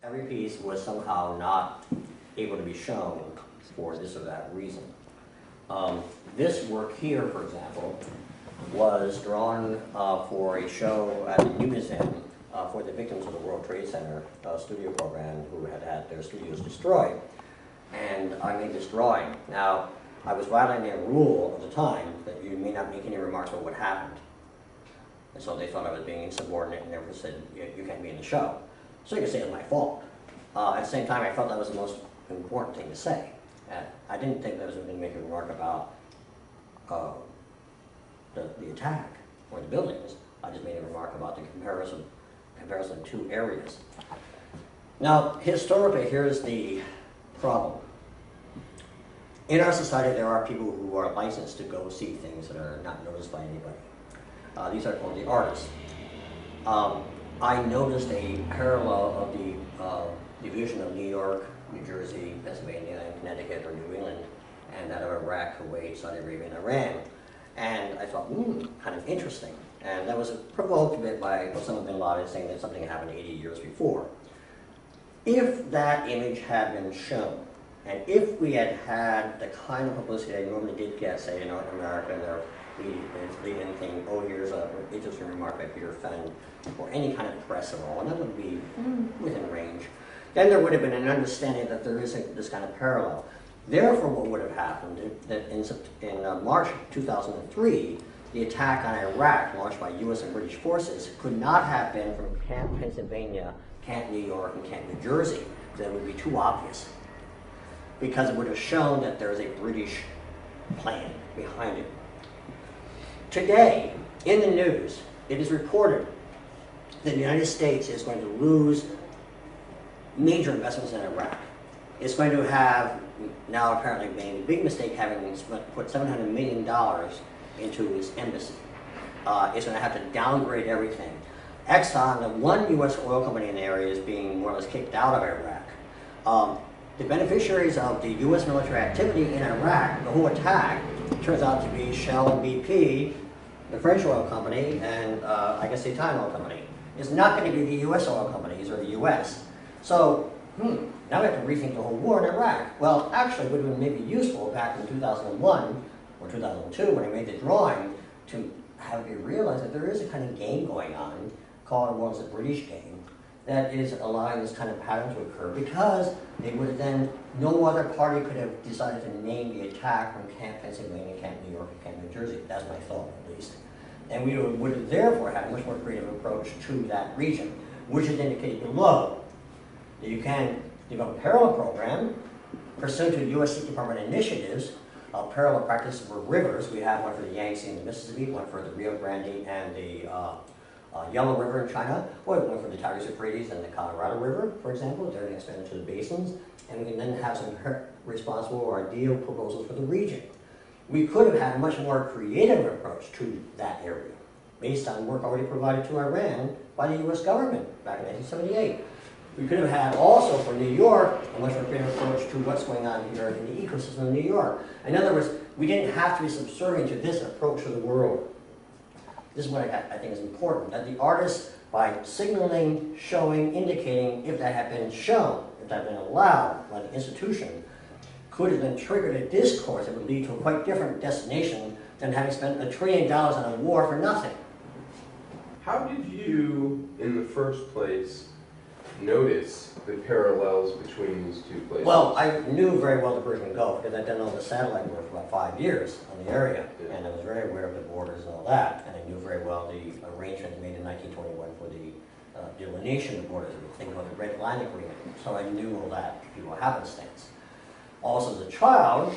every piece was somehow not able to be shown for this or that reason. This work here, for example, was drawn for a show at the New Museum for the victims of the World Trade Center studio program who had had their studios destroyed. And I made this drawing. Now, I was violating a rule at the time that you may not make any remarks about what happened. And so they thought I was being insubordinate and therefore said, you can't be in the show. So you can say it's my fault. At the same time, I felt that was the most important thing to say. I didn't think that I was going to make a remark about the attack or the buildings. I just made a remark about the comparison of two areas. Now, historically, here's the problem. In our society, there are people who are licensed to go see things that are not noticed by anybody. These are called the artists. I noticed a parallel of the division of New York, New Jersey, Pennsylvania, and Connecticut, or New England, and that of Iraq, Kuwait, Saudi Arabia, and Iran. And I thought, kind of interesting. And that was provoked a bit by Osama bin Laden saying that something happened 80 years before. If that image had been shown, and if we had had the kind of publicity I normally did get, say, in America, and their lead-in thing, oh, here's an interesting remark by Peter Fend, or any kind of press at all, and that would be within range, then there would have been an understanding that there is this kind of parallel. Therefore, what would have happened that in March 2003, the attack on Iraq, launched by U.S. and British forces, could not have been from Camp Pennsylvania, Camp New York, and Camp New Jersey. That would be too obvious, because it would have shown that there is a British plan behind it. Today, in the news, it is reported that the United States is going to lose major investments in Iraq. It's going to have, now apparently made a big mistake having put $700 million into its embassy. It's going to have to downgrade everything. Exxon, the one U.S. oil company in the area, is being more or less kicked out of Iraq. The beneficiaries of the U.S. military activity in Iraq, the whole attack, turns out to be Shell and BP, the French oil company, and I guess the Italian oil company. It's not going to be the U.S. oil companies or the U.S. So, now we have to rethink the whole war in Iraq. Well, actually, it would have been maybe useful back in 2001 or 2002 when I made the drawing to have you realize that there is a kind of game going on called, well, it's a British game, that is allowing this kind of pattern to occur, because they would have then, no other party could have decided to name the attack from Camp Pennsylvania, Camp New York, and Camp New Jersey. That's my thought, at least. And we would have therefore had a much more creative approach to that region, which is indicated below. That you can develop a parallel program, pursuant to U.S. State Department initiatives, parallel practice for rivers. We have one for the Yangtze and the Mississippi, one for the Rio Grande and the Yellow River in China, or one for the Tigris-Euphrates and the Colorado River, for example. They're expanded to the basins, and we can then have some responsible or ideal proposals for the region. We could have had a much more creative approach to that area, based on work already provided to Iran by the U.S. government back in 1978. We could have had also for New York a much more creative approach to what's going on here in the ecosystem of New York. In other words, we didn't have to be subservient to this approach to the world. This is what I think is important, that the artists, by signaling, showing, indicating, if that had been shown, if that had been allowed by the institution, could have then triggered a discourse that would lead to a quite different destination than having spent $1 trillion on a war for nothing. How did you, in the first place, notice the parallels between these two places? Well, I knew very well the Persian Gulf because I'd done all the satellite work for about 5 years on the area, and I was very aware of the borders and all that, and I knew very well the arrangements made in 1921 for the delineation of borders, the thing called the Red Line Agreement. So I knew all that through happenstance. Also, as a child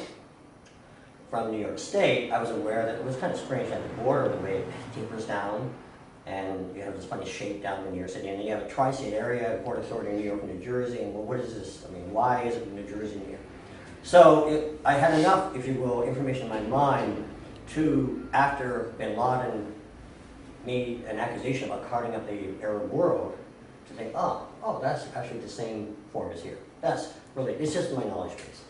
from New York State, I was aware that it was kind of strange at the border, the way it tapers down, and you have this funny shape down in New York City, and then you have a tri-state area, Port Authority in New York and New Jersey, and well, what is this? I mean, why is it New Jersey here? So I had enough, if you will, information in my mind to, after bin Laden made an accusation about carving up the Arab world, to think, oh, that's actually the same form as here. That's really, it's just my knowledge base.